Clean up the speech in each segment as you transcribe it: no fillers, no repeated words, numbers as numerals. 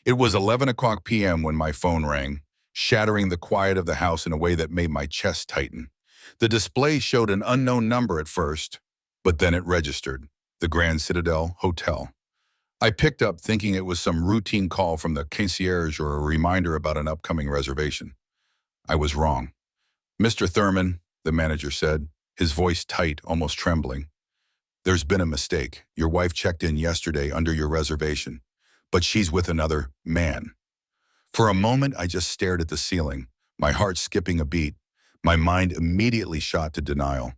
It was 11 o'clock p.m. when my phone rang, shattering the quiet of the house in a way that made my chest tighten. The display showed an unknown number at first, but then it registered, the Grand Citadel Hotel. I picked up thinking it was some routine call from the concierge or a reminder about an upcoming reservation. I was wrong. "Mr. Thurman," the manager said, his voice tight, almost trembling. "There's been a mistake. Your wife checked in yesterday under your reservation, but she's with another man." For a moment, I just stared at the ceiling, my heart skipping a beat. My mind immediately shot to denial.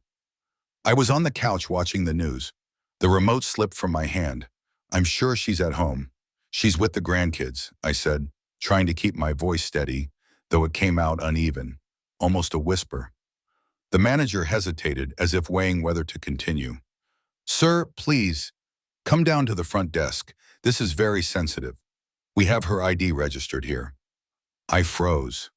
I was on the couch watching the news. The remote slipped from my hand. "I'm sure she's at home. She's with the grandkids," I said, trying to keep my voice steady, though it came out uneven, almost a whisper. The manager hesitated, as if weighing whether to continue. "Sir, please, come down to the front desk. This is very sensitive. We have her ID registered here." I froze.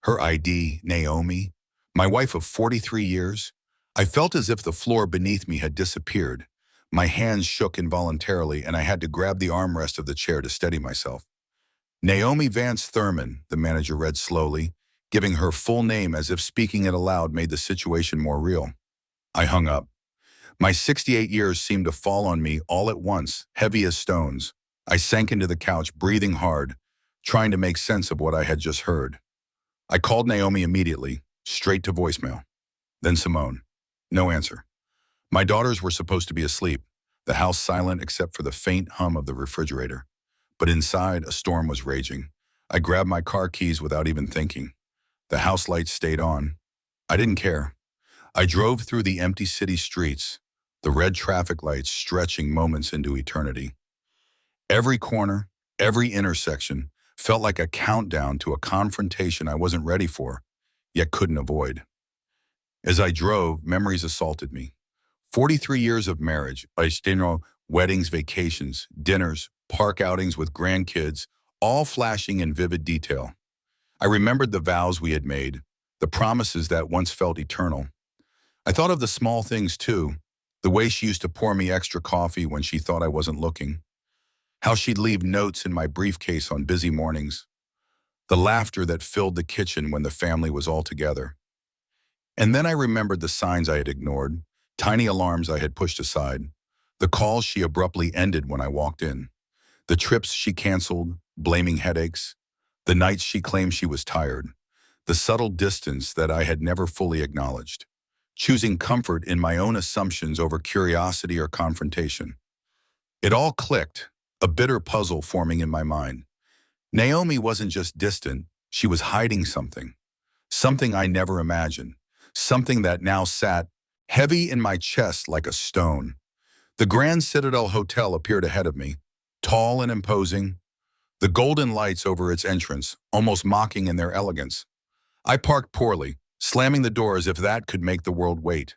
Her ID, Naomi? My wife of 43 years? I felt as if the floor beneath me had disappeared. My hands shook involuntarily, and I had to grab the armrest of the chair to steady myself. "Naomi Vance Thurman," the manager read slowly, giving her full name as if speaking it aloud made the situation more real. I hung up. My 68 years seemed to fall on me all at once, heavy as stones. I sank into the couch, breathing hard, trying to make sense of what I had just heard. I called Naomi immediately, straight to voicemail. Then Simone. No answer. My daughters were supposed to be asleep, the house silent except for the faint hum of the refrigerator. But inside, a storm was raging. I grabbed my car keys without even thinking. The house lights stayed on. I didn't care. I drove through the empty city streets, the red traffic lights stretching moments into eternity. Every corner, every intersection felt like a countdown to a confrontation I wasn't ready for, yet couldn't avoid. As I drove, memories assaulted me. 43 years of marriage, weddings, vacations, dinners, park outings with grandkids, all flashing in vivid detail. I remembered the vows we had made, the promises that once felt eternal. I thought of the small things too, the way she used to pour me extra coffee when she thought I wasn't looking, how she'd leave notes in my briefcase on busy mornings, the laughter that filled the kitchen when the family was all together. And then I remembered the signs I had ignored, tiny alarms I had pushed aside, the calls she abruptly ended when I walked in, the trips she canceled, blaming headaches, the nights she claimed she was tired, the subtle distance that I had never fully acknowledged, choosing comfort in my own assumptions over curiosity or confrontation. It all clicked, a bitter puzzle forming in my mind. Naomi wasn't just distant, she was hiding something. Something I never imagined. Something that now sat heavy in my chest like a stone. The Grand Citadel Hotel appeared ahead of me, tall and imposing, the golden lights over its entrance, almost mocking in their elegance. I parked poorly, slamming the door as if that could make the world wait.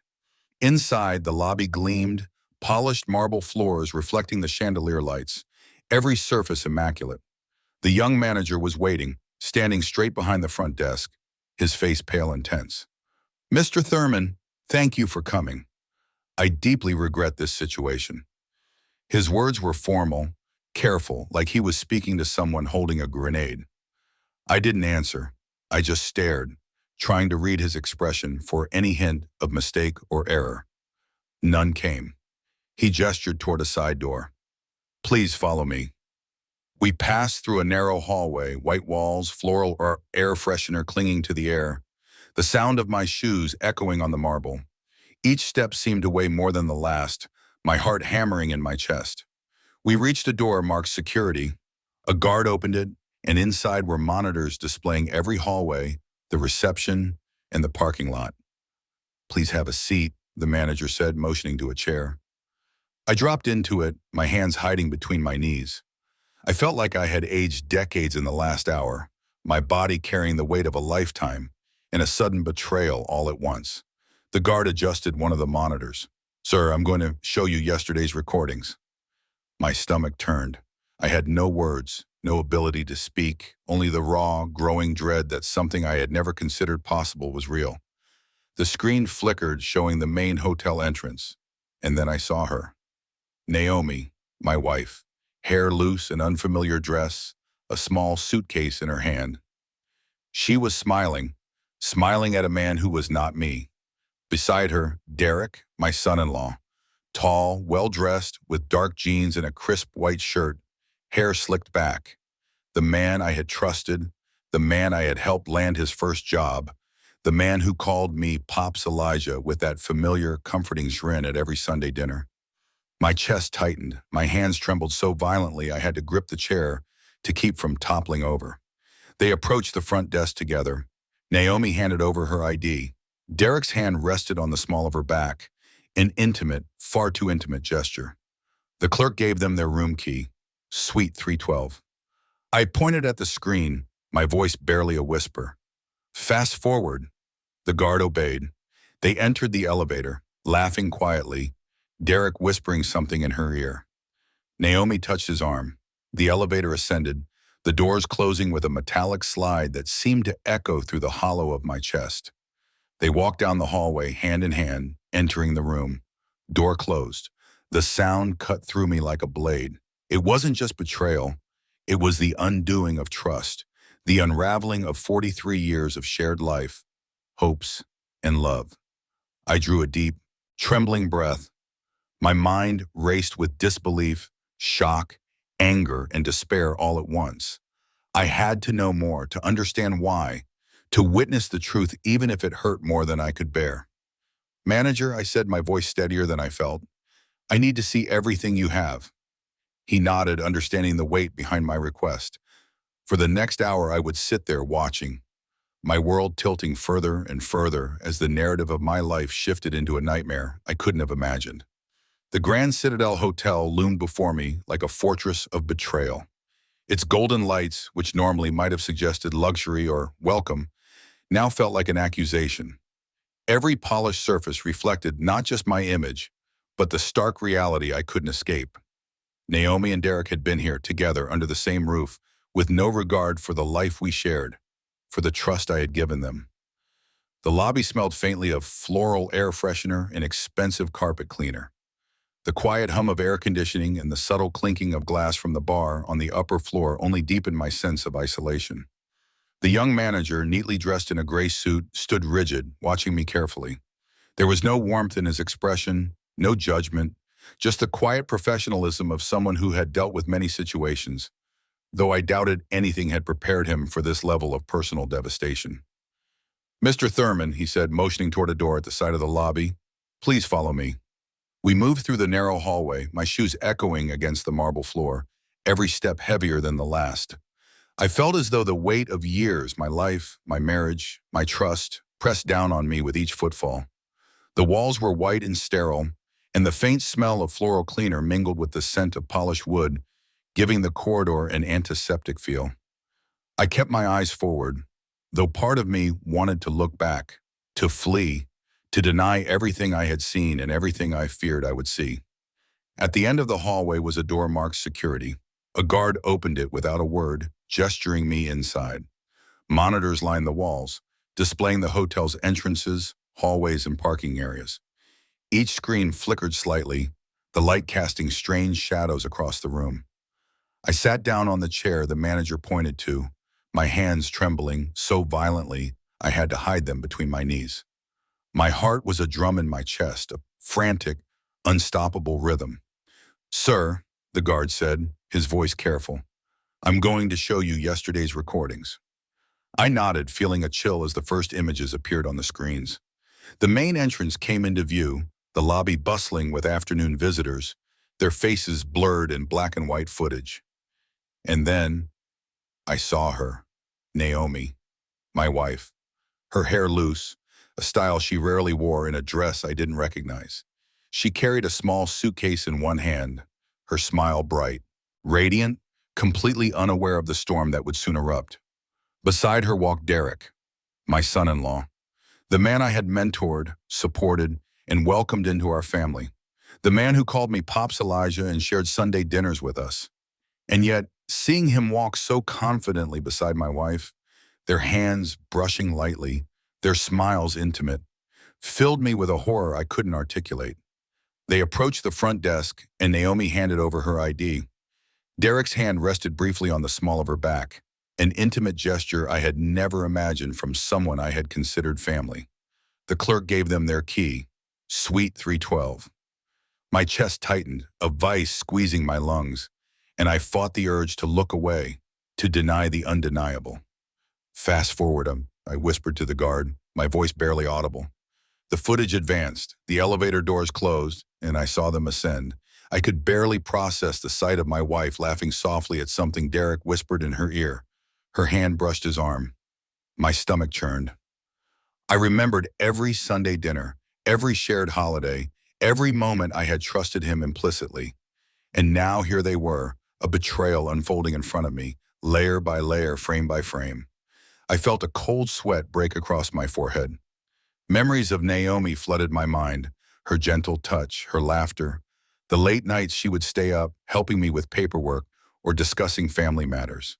Inside, the lobby gleamed, polished marble floors reflecting the chandelier lights, every surface immaculate. The young manager was waiting, standing straight behind the front desk, his face pale and tense. "Mr. Thurman, thank you for coming. I deeply regret this situation." His words were formal, careful, like he was speaking to someone holding a grenade. I didn't answer. I just stared, trying to read his expression for any hint of mistake or error. None came. He gestured toward a side door. "Please follow me." We passed through a narrow hallway, white walls, floral or air freshener clinging to the air, the sound of my shoes echoing on the marble. Each step seemed to weigh more than the last, my heart hammering in my chest. We reached a door marked security. A guard opened it, and inside were monitors displaying every hallway, the reception, and the parking lot. "Please have a seat," the manager said, motioning to a chair. I dropped into it, my hands hiding between my knees. I felt like I had aged decades in the last hour, my body carrying the weight of a lifetime, and a sudden betrayal all at once. The guard adjusted one of the monitors. "Sir, I'm going to show you yesterday's recordings." My stomach turned. I had no words, no ability to speak, only the raw, growing dread that something I had never considered possible was real. The screen flickered, showing the main hotel entrance, and then I saw her. Naomi, my wife, hair loose, an unfamiliar dress, a small suitcase in her hand. She was smiling, smiling at a man who was not me. Beside her, Derek, my son-in-law, tall, well-dressed, with dark jeans and a crisp white shirt, hair slicked back. The man I had trusted, the man I had helped land his first job, the man who called me Pops Elijah with that familiar, comforting grin at every Sunday dinner. My chest tightened, my hands trembled so violently I had to grip the chair to keep from toppling over. They approached the front desk together. Naomi handed over her ID. Derek's hand rested on the small of her back, an intimate, far too intimate gesture. The clerk gave them their room key, Suite 312. I pointed at the screen, my voice barely a whisper. Fast forward. The guard obeyed. They entered the elevator, laughing quietly, Derek whispering something in her ear. Naomi touched his arm. The elevator ascended, the doors closing with a metallic slide that seemed to echo through the hollow of my chest. They walked down the hallway, hand in hand, entering the room. Door closed. The sound cut through me like a blade. It wasn't just betrayal. It was the undoing of trust, the unraveling of 43 years of shared life, hopes, and love. I drew a deep, trembling breath. My mind raced with disbelief, shock, anger, and despair all at once. I had to know more, to understand why, to witness the truth even if it hurt more than I could bear. Manager, I said, my voice steadier than I felt, I need to see everything you have. He nodded, understanding the weight behind my request. For the next hour, I would sit there watching, my world tilting further and further as the narrative of my life shifted into a nightmare I couldn't have imagined. The Grand Citadel Hotel loomed before me like a fortress of betrayal. Its golden lights, which normally might have suggested luxury or welcome, now felt like an accusation. Every polished surface reflected not just my image, but the stark reality I couldn't escape. Naomi and Derek had been here together under the same roof, with no regard for the life we shared, for the trust I had given them. The lobby smelled faintly of floral air freshener and expensive carpet cleaner. The quiet hum of air conditioning and the subtle clinking of glass from the bar on the upper floor only deepened my sense of isolation. The young manager, neatly dressed in a gray suit, stood rigid, watching me carefully. There was no warmth in his expression, no judgment, just the quiet professionalism of someone who had dealt with many situations, though I doubted anything had prepared him for this level of personal devastation. Mr. Thurman, he said, motioning toward a door at the side of the lobby, please follow me. We moved through the narrow hallway, my shoes echoing against the marble floor, every step heavier than the last. I felt as though the weight of years, my life, my marriage, my trust, pressed down on me with each footfall. The walls were white and sterile, and the faint smell of floral cleaner mingled with the scent of polished wood, giving the corridor an antiseptic feel. I kept my eyes forward, though part of me wanted to look back, to flee, to deny everything I had seen and everything I feared I would see. At the end of the hallway was a door marked security. A guard opened it without a word, gesturing me inside. Monitors lined the walls, displaying the hotel's entrances, hallways, and parking areas. Each screen flickered slightly, the light casting strange shadows across the room. I sat down on the chair the manager pointed to, my hands trembling so violently I had to hide them between my knees. My heart was a drum in my chest, a frantic, unstoppable rhythm. Sir, the guard said, his voice careful, I'm going to show you yesterday's recordings. I nodded, feeling a chill as the first images appeared on the screens. The main entrance came into view, the lobby bustling with afternoon visitors, their faces blurred in black and white footage. And then I saw her, Naomi, my wife, her hair loose, a style she rarely wore, in a dress I didn't recognize. She carried a small suitcase in one hand, her smile bright, radiant, completely unaware of the storm that would soon erupt. Beside her walked Derek, my son-in-law, the man I had mentored, supported, and welcomed into our family, the man who called me Pops Elijah and shared Sunday dinners with us. And yet, seeing him walk so confidently beside my wife, their hands brushing lightly, their smiles intimate, filled me with a horror I couldn't articulate. They approached the front desk, and Naomi handed over her ID. Derek's hand rested briefly on the small of her back, an intimate gesture I had never imagined from someone I had considered family. The clerk gave them their key, Suite 312. My chest tightened, a vice squeezing my lungs, and I fought the urge to look away, to deny the undeniable. Fast forward, I whispered to the guard, my voice barely audible. The footage advanced, the elevator doors closed, and I saw them ascend. I could barely process the sight of my wife laughing softly at something Derek whispered in her ear. Her hand brushed his arm. My stomach churned. I remembered every Sunday dinner, every shared holiday, every moment I had trusted him implicitly. And now here they were, a betrayal unfolding in front of me, layer by layer, frame by frame. I felt a cold sweat break across my forehead. Memories of Naomi flooded my mind, her gentle touch, her laughter, the late nights she would stay up, helping me with paperwork or discussing family matters.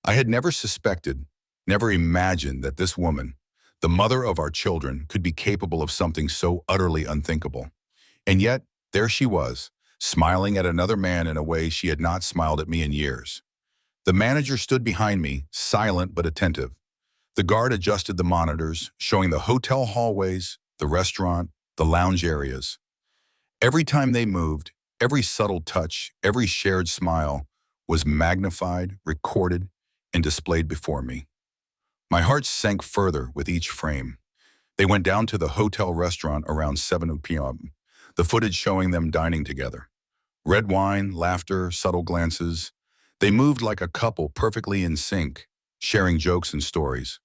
I had never suspected, never imagined that this woman, the mother of our children, could be capable of something so utterly unthinkable. And yet, there she was, smiling at another man in a way she had not smiled at me in years. The manager stood behind me, silent but attentive. The guard adjusted the monitors, showing the hotel hallways, the restaurant, the lounge areas. Every time they moved, every subtle touch, every shared smile was magnified, recorded, and displayed before me. My heart sank further with each frame. They went down to the hotel restaurant around 7 p.m., the footage showing them dining together. Red wine, laughter, subtle glances. They moved like a couple perfectly in sync, sharing jokes and stories.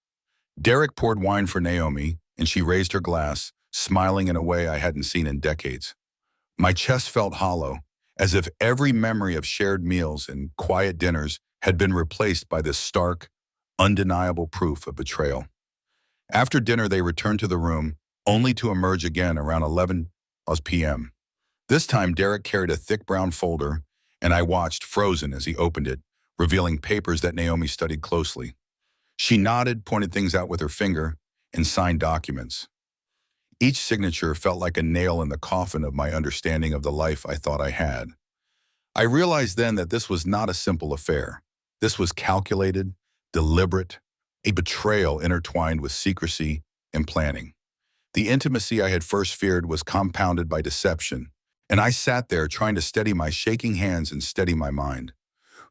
Derek poured wine for Naomi, and she raised her glass, smiling in a way I hadn't seen in decades. My chest felt hollow, as if every memory of shared meals and quiet dinners had been replaced by this stark, undeniable proof of betrayal. After dinner, they returned to the room, only to emerge again around 11 p.m. This time, Derek carried a thick brown folder, and I watched, frozen, as he opened it, revealing papers that Naomi studied closely. She nodded, pointed things out with her finger, and signed documents. Each signature felt like a nail in the coffin of my understanding of the life I thought I had. I realized then that this was not a simple affair. This was calculated, deliberate, a betrayal intertwined with secrecy and planning. The intimacy I had first feared was compounded by deception, and I sat there trying to steady my shaking hands and steady my mind.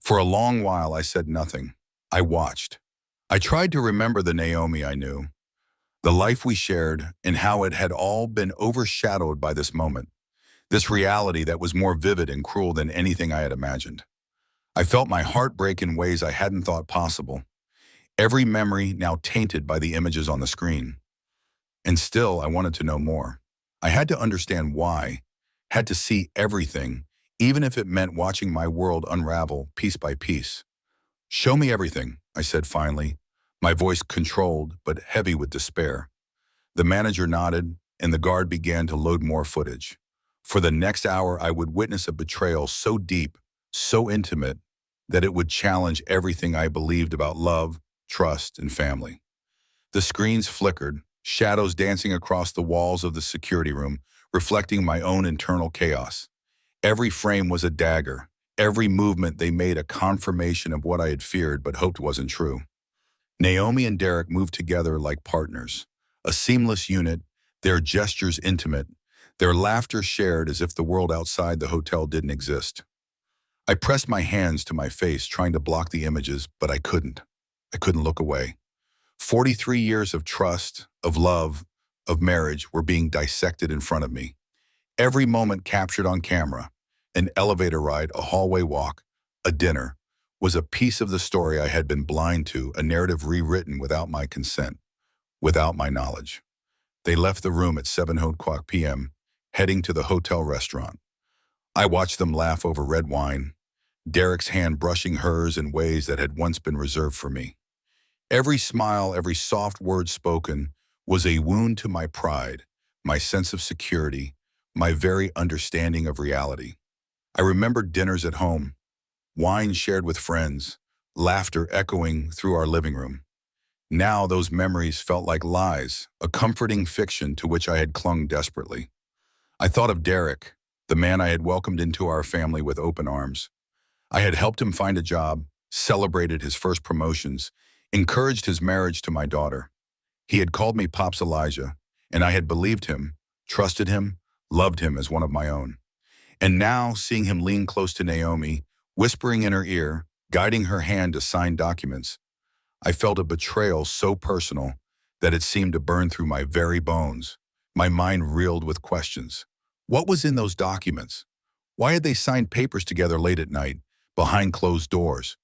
For a long while, I said nothing. I watched. I tried to remember the Naomi I knew, the life we shared, and how it had all been overshadowed by this moment, this reality that was more vivid and cruel than anything I had imagined. I felt my heart break in ways I hadn't thought possible, every memory now tainted by the images on the screen. And still, I wanted to know more. I had to understand why, had to see everything, even if it meant watching my world unravel piece by piece. "Show me everything," I said finally, my voice controlled but heavy with despair. The manager nodded, and the guard began to load more footage. For the next hour, I would witness a betrayal so deep, so intimate, that it would challenge everything I believed about love, trust, and family. The screens flickered, shadows dancing across the walls of the security room, reflecting my own internal chaos. Every frame was a dagger. Every movement they made a confirmation of what I had feared but hoped wasn't true. Naomi and Derek moved together like partners, a seamless unit, their gestures intimate, their laughter shared as if the world outside the hotel didn't exist. I pressed my hands to my face, trying to block the images, but I couldn't. I couldn't look away. 43 years of trust, of love, of marriage were being dissected in front of me. Every moment captured on camera, an elevator ride, a hallway walk, a dinner, was a piece of the story I had been blind to, a narrative rewritten without my consent, without my knowledge. They left the room at 7 p.m., heading to the hotel restaurant. I watched them laugh over red wine, Derek's hand brushing hers in ways that had once been reserved for me. Every smile, every soft word spoken was a wound to my pride, my sense of security, my very understanding of reality. I remembered dinners at home, wine shared with friends, laughter echoing through our living room. Now those memories felt like lies, a comforting fiction to which I had clung desperately. I thought of Derek, the man I had welcomed into our family with open arms. I had helped him find a job, celebrated his first promotions, encouraged his marriage to my daughter. He had called me Pops Elijah, and I had believed him, trusted him, loved him as one of my own. And now, seeing him lean close to Naomi, whispering in her ear, guiding her hand to sign documents, I felt a betrayal so personal that it seemed to burn through my very bones. My mind reeled with questions. What was in those documents? Why had they signed papers together late at night, behind closed doors?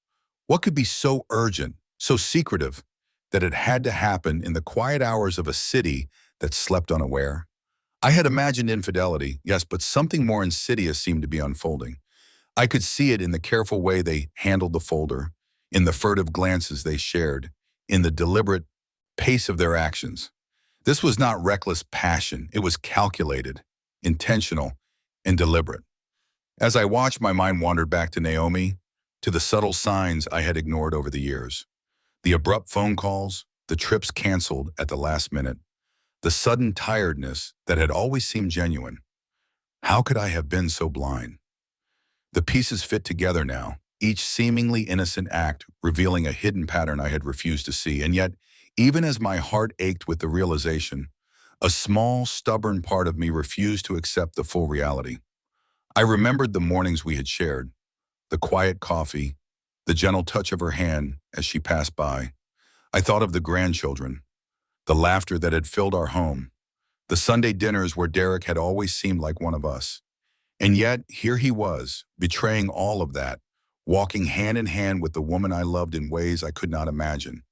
What could be so urgent, so secretive, that it had to happen in the quiet hours of a city that slept unaware? I had imagined infidelity, yes, but something more insidious seemed to be unfolding. I could see it in the careful way they handled the folder, in the furtive glances they shared, in the deliberate pace of their actions. This was not reckless passion, it was calculated, intentional, and deliberate. As I watched, my mind wandered back to Naomi, to the subtle signs I had ignored over the years. The abrupt phone calls, the trips canceled at the last minute, the sudden tiredness that had always seemed genuine. How could I have been so blind? The pieces fit together now, each seemingly innocent act revealing a hidden pattern I had refused to see. And yet, even as my heart ached with the realization, a small, stubborn part of me refused to accept the full reality. I remembered the mornings we had shared, the quiet coffee, the gentle touch of her hand as she passed by. I thought of the grandchildren, the laughter that had filled our home, the Sunday dinners where Derek had always seemed like one of us. And yet, here he was, betraying all of that, walking hand in hand with the woman I loved in ways I could not imagine,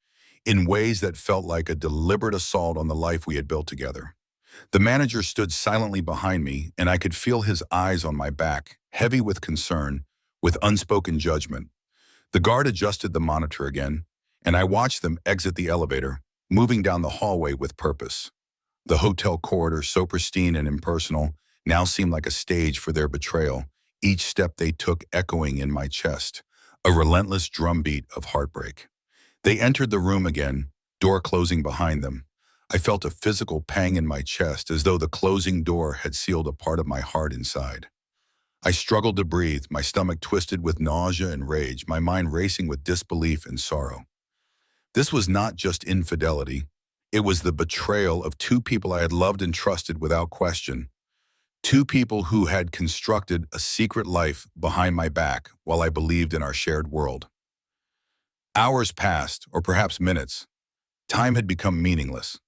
in ways that felt like a deliberate assault on the life we had built together. The manager stood silently behind me, and I could feel his eyes on my back, heavy with concern, with unspoken judgment. The guard adjusted the monitor again, and I watched them exit the elevator, moving down the hallway with purpose. The hotel corridor, so pristine and impersonal, now seemed like a stage for their betrayal, each step they took echoing in my chest, a relentless drumbeat of heartbreak. They entered the room again, door closing behind them. I felt a physical pang in my chest, as though the closing door had sealed a part of my heart inside. I struggled to breathe, my stomach twisted with nausea and rage, my mind racing with disbelief and sorrow. This was not just infidelity. It was the betrayal of two people I had loved and trusted without question. Two people who had constructed a secret life behind my back while I believed in our shared world. Hours passed, or perhaps minutes. Time had become meaningless.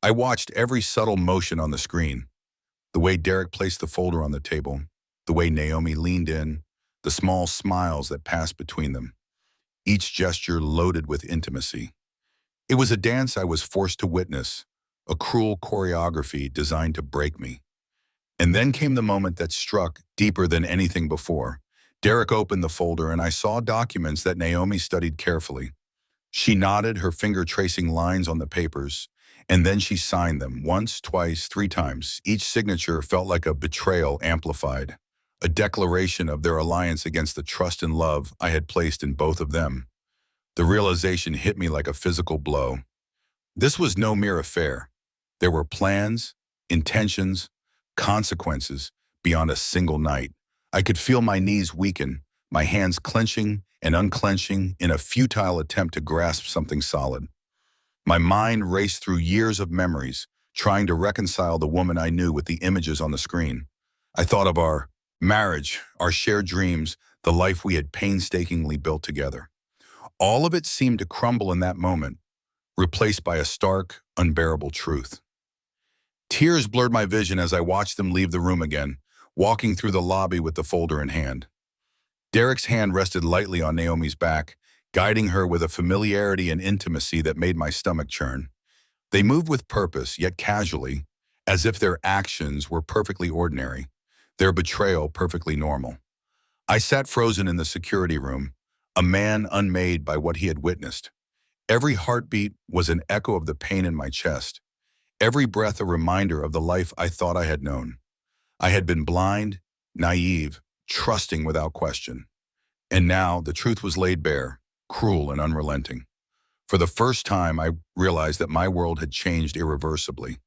I watched every subtle motion on the screen. The way Derek placed the folder on the table, the way Naomi leaned in, the small smiles that passed between them. Each gesture loaded with intimacy. It was a dance I was forced to witness, a cruel choreography designed to break me. And then came the moment that struck deeper than anything before. Derek opened the folder and I saw documents that Naomi studied carefully. She nodded, her finger tracing lines on the papers, and then she signed them once, twice, three times. Each signature felt like a betrayal amplified, a declaration of their alliance against the trust and love I had placed in both of them. The realization hit me like a physical blow. This was no mere affair. There were plans, intentions, consequences beyond a single night. I could feel my knees weaken, my hands clenching and unclenching in a futile attempt to grasp something solid. My mind raced through years of memories, trying to reconcile the woman I knew with the images on the screen. I thought of our marriage, our shared dreams, the life we had painstakingly built together. All of it seemed to crumble in that moment, replaced by a stark, unbearable truth. Tears blurred my vision as I watched them leave the room again, walking through the lobby with the folder in hand. Derek's hand rested lightly on Naomi's back, guiding her with a familiarity and intimacy that made my stomach churn. They moved with purpose, yet casually, as if their actions were perfectly ordinary, their betrayal perfectly normal. I sat frozen in the security room, a man unmade by what he had witnessed. Every heartbeat was an echo of the pain in my chest, every breath a reminder of the life I thought I had known. I had been blind, naive, trusting without question. And now the truth was laid bare, cruel and unrelenting. For the first time, I realized that my world had changed irreversibly.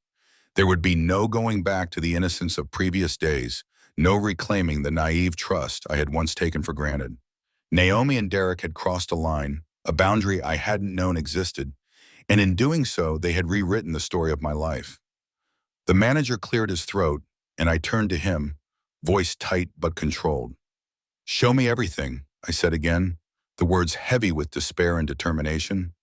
There would be no going back to the innocence of previous days, no reclaiming the naive trust I had once taken for granted. Naomi and Derek had crossed a line, a boundary I hadn't known existed, and in doing so, they had rewritten the story of my life. The manager cleared his throat, and I turned to him, voice tight but controlled. "Show me everything," I said again, the words heavy with despair and determination.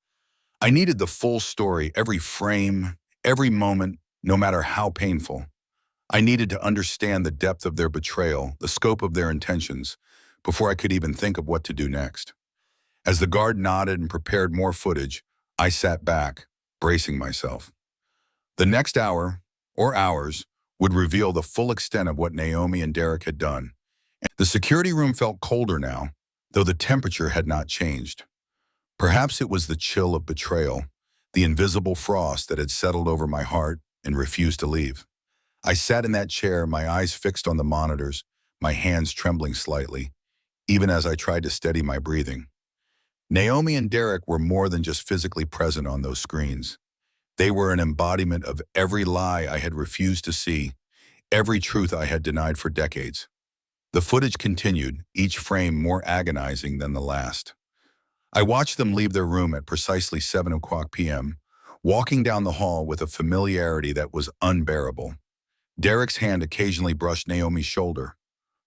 I needed the full story, every frame, every moment, no matter how painful. I needed to understand the depth of their betrayal, the scope of their intentions, before I could even think of what to do next. As the guard nodded and prepared more footage, I sat back, bracing myself. The next hour, or hours, would reveal the full extent of what Naomi and Derek had done. The security room felt colder now, though the temperature had not changed. Perhaps it was the chill of betrayal, the invisible frost that had settled over my heart and refused to leave. I sat in that chair, my eyes fixed on the monitors, my hands trembling slightly, even as I tried to steady my breathing. Naomi and Derek were more than just physically present on those screens. They were an embodiment of every lie I had refused to see, every truth I had denied for decades. The footage continued, each frame more agonizing than the last. I watched them leave their room at precisely 7 o'clock p.m., walking down the hall with a familiarity that was unbearable. Derek's hand occasionally brushed Naomi's shoulder.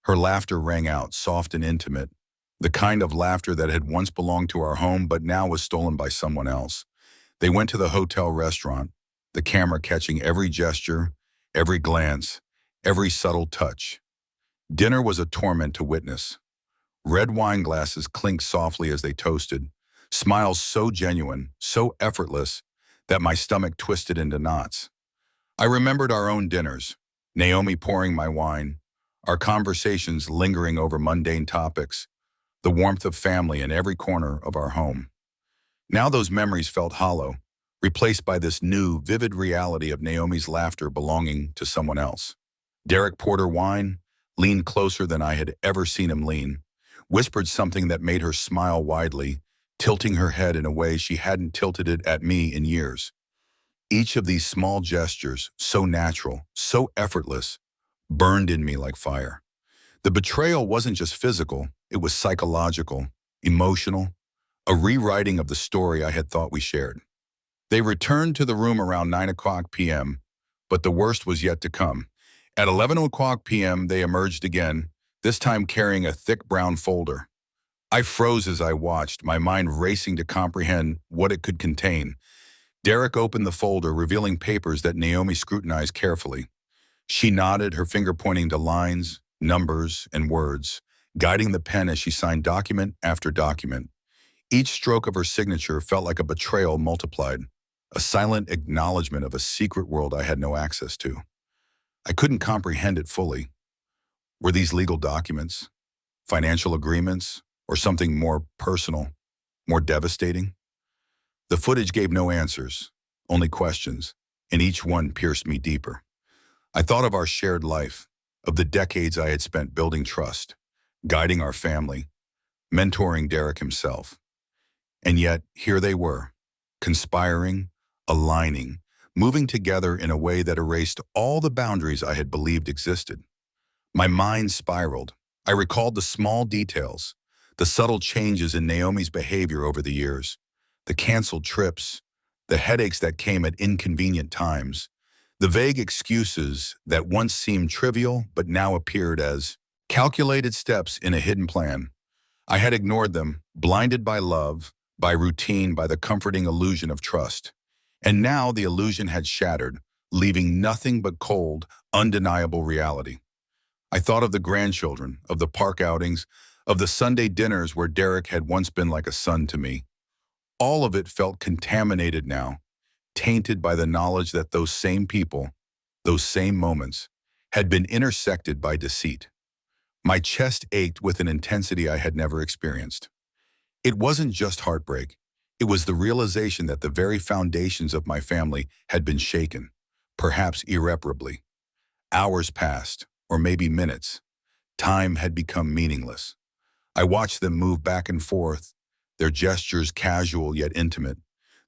Her laughter rang out, soft and intimate, the kind of laughter that had once belonged to our home but now was stolen by someone else. They went to the hotel restaurant, the camera catching every gesture, every glance, every subtle touch. Dinner was a torment to witness. Red wine glasses clinked softly as they toasted, smiles so genuine, so effortless, that my stomach twisted into knots. I remembered our own dinners, Naomi pouring my wine, our conversations lingering over mundane topics, the warmth of family in every corner of our home. Now those memories felt hollow, replaced by this new, vivid reality of Naomi's laughter belonging to someone else. Derek poured her wine, leaned closer than I had ever seen him lean, whispered something that made her smile widely, tilting her head in a way she hadn't tilted it at me in years. Each of these small gestures, so natural, so effortless, burned in me like fire. The betrayal wasn't just physical, it was psychological, emotional, a rewriting of the story I had thought we shared. They returned to the room around 9 o'clock p.m., but the worst was yet to come. At 11 o'clock p.m., they emerged again, this time carrying a thick brown folder. I froze as I watched, my mind racing to comprehend what it could contain. Derek opened the folder, revealing papers that Naomi scrutinized carefully. She nodded, her finger pointing to lines, numbers, and words, guiding the pen as she signed document after document. Each stroke of her signature felt like a betrayal multiplied, a silent acknowledgement of a secret world I had no access to. I couldn't comprehend it fully. Were these legal documents, financial agreements, or something more personal, more devastating? The footage gave no answers, only questions, and each one pierced me deeper. I thought of our shared life, of the decades I had spent building trust, guiding our family, mentoring Derek himself. And yet, here they were, conspiring, aligning, moving together in a way that erased all the boundaries I had believed existed. My mind spiraled. I recalled the small details, the subtle changes in Naomi's behavior over the years, the canceled trips, the headaches that came at inconvenient times, the vague excuses that once seemed trivial but now appeared as calculated steps in a hidden plan. I had ignored them, blinded by love, by routine, by the comforting illusion of trust. And now the illusion had shattered, leaving nothing but cold, undeniable reality. I thought of the grandchildren, of the park outings, of the Sunday dinners where Derek had once been like a son to me. All of it felt contaminated now, tainted by the knowledge that those same people, those same moments, had been intersected by deceit. My chest ached with an intensity I had never experienced. It wasn't just heartbreak. It was the realization that the very foundations of my family had been shaken, perhaps irreparably. Hours passed, or maybe minutes. Time had become meaningless. I watched them move back and forth, their gestures casual yet intimate,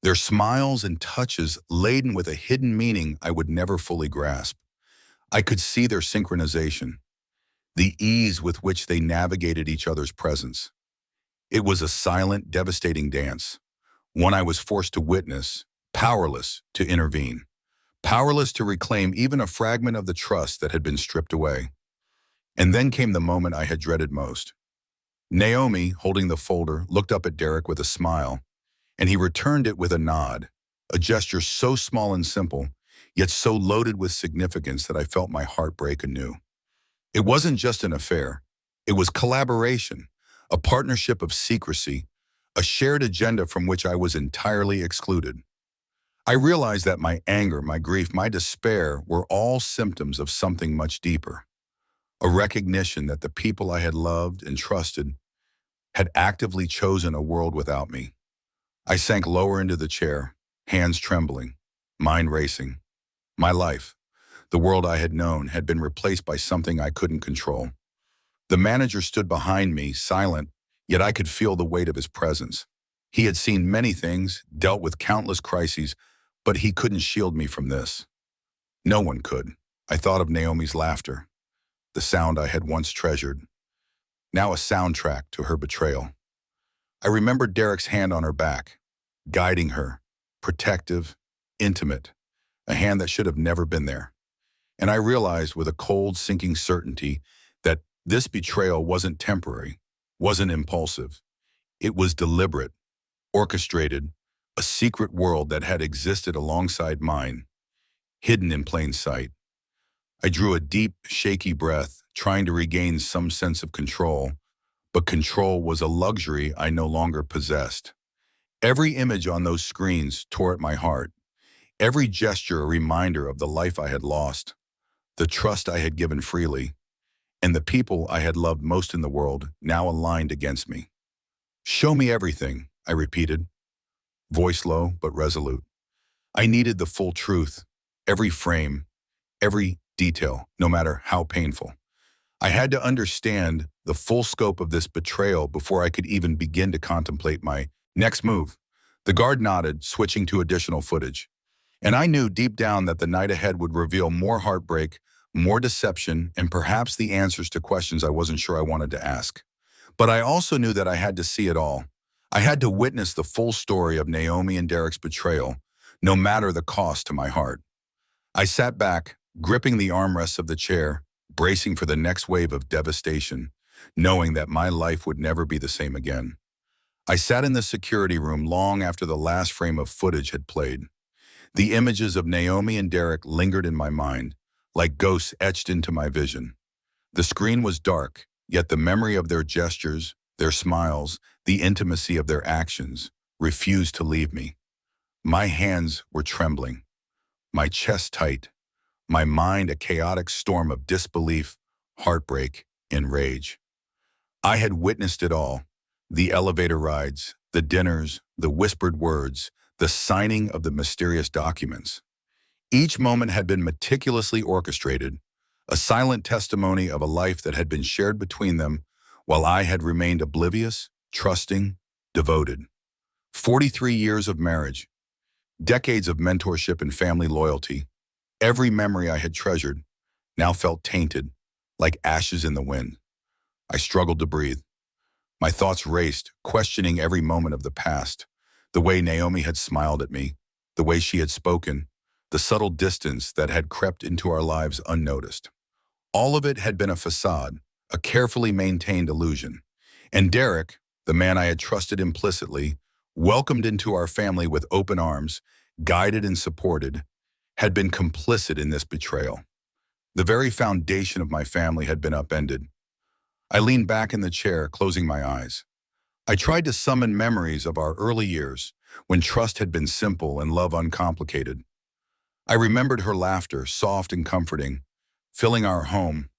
their smiles and touches laden with a hidden meaning I would never fully grasp. I could see their synchronization, the ease with which they navigated each other's presence. It was a silent, devastating dance, one I was forced to witness, powerless to intervene, powerless to reclaim even a fragment of the trust that had been stripped away. And then came the moment I had dreaded most. Naomi, holding the folder, looked up at Derek with a smile, and he returned it with a nod, a gesture so small and simple, yet so loaded with significance that I felt my heart break anew. It wasn't just an affair. It was collaboration, a partnership of secrecy, a shared agenda from which I was entirely excluded. I realized that my anger, my grief, my despair were all symptoms of something much deeper, a recognition that the people I had loved and trusted had actively chosen a world without me. I sank lower into the chair, hands trembling, mind racing. My life, the world I had known, had been replaced by something I couldn't control. The manager stood behind me, silent, yet I could feel the weight of his presence. He had seen many things, dealt with countless crises, but he couldn't shield me from this. No one could. I thought of Naomi's laughter, the sound I had once treasured, now a soundtrack to her betrayal. I remembered Derek's hand on her back, guiding her, protective, intimate, a hand that should have never been there. And I realized with a cold, sinking certainty that this betrayal wasn't temporary, wasn't impulsive. It was deliberate, orchestrated, a secret world that had existed alongside mine, hidden in plain sight. I drew a deep, shaky breath, trying to regain some sense of control, but control was a luxury I no longer possessed. Every image on those screens tore at my heart, every gesture a reminder of the life I had lost, the trust I had given freely, and the people I had loved most in the world now aligned against me. "Show me everything," I repeated, voice low but resolute. I needed the full truth, every frame, every detail, no matter how painful. I had to understand the full scope of this betrayal before I could even begin to contemplate my next move. The guard nodded, switching to additional footage. And I knew deep down that the night ahead would reveal more heartbreak, more deception, and perhaps the answers to questions I wasn't sure I wanted to ask. But I also knew that I had to see it all. I had to witness the full story of Naomi and Derek's betrayal, no matter the cost to my heart. I sat back, gripping the armrests of the chair, bracing for the next wave of devastation, knowing that my life would never be the same again. I sat in the security room long after the last frame of footage had played. The images of Naomi and Derek lingered in my mind, like ghosts etched into my vision. The screen was dark, yet the memory of their gestures, their smiles, the intimacy of their actions refused to leave me. My hands were trembling, my chest tight, my mind a chaotic storm of disbelief, heartbreak, and rage. I had witnessed it all, the elevator rides, the dinners, the whispered words, the signing of the mysterious documents. Each moment had been meticulously orchestrated, a silent testimony of a life that had been shared between them while I had remained oblivious, trusting, devoted. 43 years of marriage, decades of mentorship and family loyalty, every memory I had treasured now felt tainted, like ashes in the wind. I struggled to breathe. My thoughts raced, questioning every moment of the past, the way Naomi had smiled at me, the way she had spoken, the subtle distance that had crept into our lives unnoticed. All of it had been a facade, a carefully maintained illusion. And Derek, the man I had trusted implicitly, welcomed into our family with open arms, guided and supported, had been complicit in this betrayal. The very foundation of my family had been upended. I leaned back in the chair, closing my eyes. I tried to summon memories of our early years, when trust had been simple and love uncomplicated. I remembered her laughter, soft and comforting, filling our home,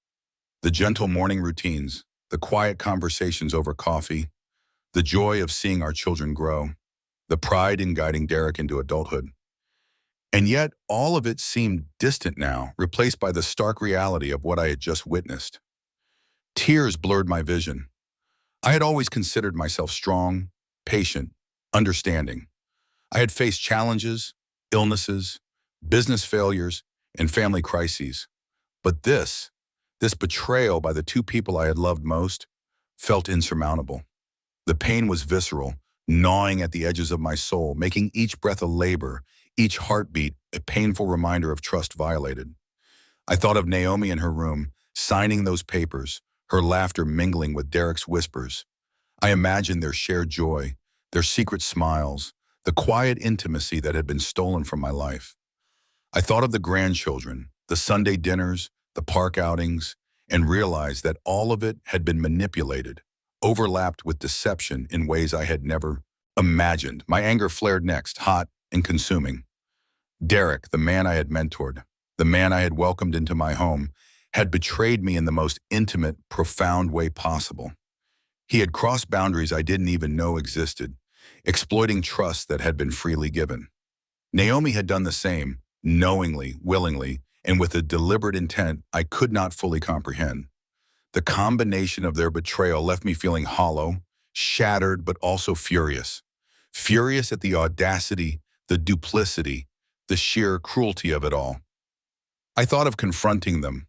the gentle morning routines, the quiet conversations over coffee, the joy of seeing our children grow, the pride in guiding Derek into adulthood. And yet, all of it seemed distant now, replaced by the stark reality of what I had just witnessed. Tears blurred my vision. I had always considered myself strong, patient, understanding. I had faced challenges, illnesses, business failures, and family crises. But this betrayal by the two people I had loved most, felt insurmountable. The pain was visceral, gnawing at the edges of my soul, making each breath a labor, each heartbeat a painful reminder of trust violated. I thought of Naomi in her room, signing those papers, her laughter mingling with Derek's whispers. I imagined their shared joy, their secret smiles, the quiet intimacy that had been stolen from my life. I thought of the grandchildren, the Sunday dinners, the park outings, and realized that all of it had been manipulated, overlapped with deception in ways I had never imagined. My anger flared next, hot and consuming. Derek, the man I had mentored, the man I had welcomed into my home, had betrayed me in the most intimate, profound way possible. He had crossed boundaries I didn't even know existed, exploiting trust that had been freely given. Naomi had done the same, knowingly, willingly, and with a deliberate intent I could not fully comprehend. The combination of their betrayal left me feeling hollow, shattered, but also furious. Furious at the audacity, the duplicity, the sheer cruelty of it all. I thought of confronting them.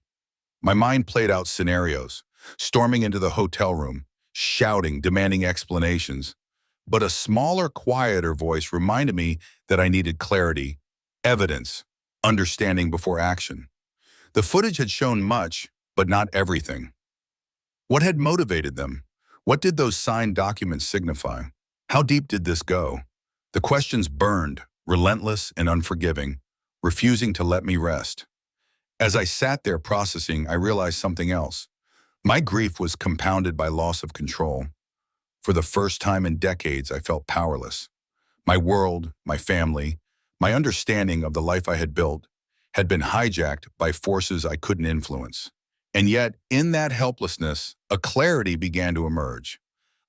My mind played out scenarios, storming into the hotel room, shouting, demanding explanations. But a smaller, quieter voice reminded me that I needed clarity, evidence, understanding before action. The footage had shown much, but not everything. What had motivated them? What did those signed documents signify? How deep did this go? The questions burned, relentless and unforgiving, refusing to let me rest. As I sat there processing, I realized something else. My grief was compounded by loss of control. For the first time in decades, I felt powerless. My world, my family, my understanding of the life I had built had been hijacked by forces I couldn't influence. And yet, in that helplessness, a clarity began to emerge.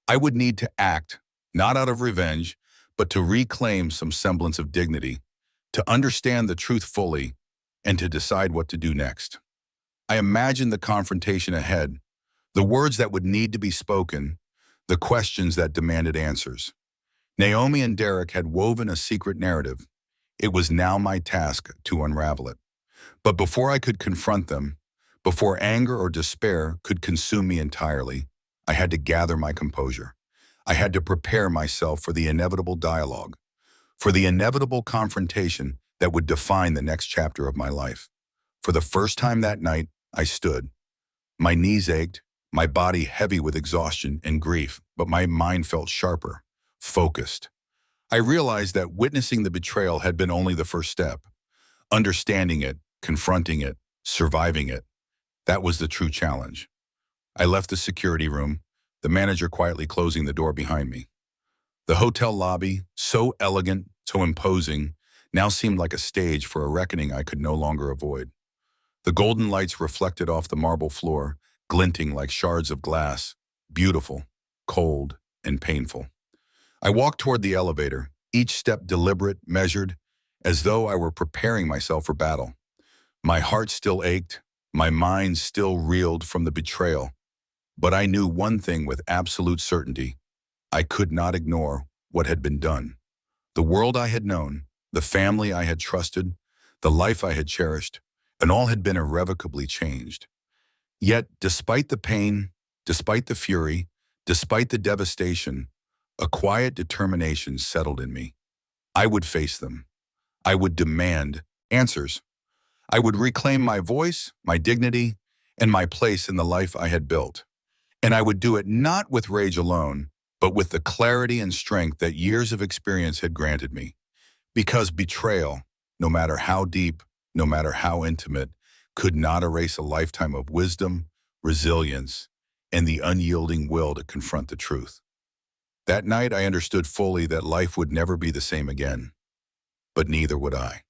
I would need to act, not out of revenge, but to reclaim some semblance of dignity, to understand the truth fully, and to decide what to do next. I imagined the confrontation ahead, the words that would need to be spoken, the questions that demanded answers. Naomi and Derek had woven a secret narrative. It was now my task to unravel it. But before I could confront them, before anger or despair could consume me entirely, I had to gather my composure. I had to prepare myself for the inevitable dialogue, for the inevitable confrontation that would define the next chapter of my life. For the first time that night, I stood. My knees ached, my body heavy with exhaustion and grief, but my mind felt sharper, focused. I realized that witnessing the betrayal had been only the first step. Understanding it, confronting it, surviving it, that was the true challenge. I left the security room, the manager quietly closing the door behind me. The hotel lobby, so elegant, so imposing, now seemed like a stage for a reckoning I could no longer avoid. The golden lights reflected off the marble floor, glinting like shards of glass, beautiful, cold, and painful. I walked toward the elevator, each step deliberate, measured, as though I were preparing myself for battle. My heart still ached, my mind still reeled from the betrayal. But I knew one thing with absolute certainty. I could not ignore what had been done. The world I had known, the family I had trusted, the life I had cherished, and all had been irrevocably changed. Yet, despite the pain, despite the fury, despite the devastation, a quiet determination settled in me. I would face them. I would demand answers. I would reclaim my voice, my dignity, and my place in the life I had built. And I would do it not with rage alone, but with the clarity and strength that years of experience had granted me. Because betrayal, no matter how deep, no matter how intimate, could not erase a lifetime of wisdom, resilience, and the unyielding will to confront the truth. That night I understood fully that life would never be the same again, but neither would I.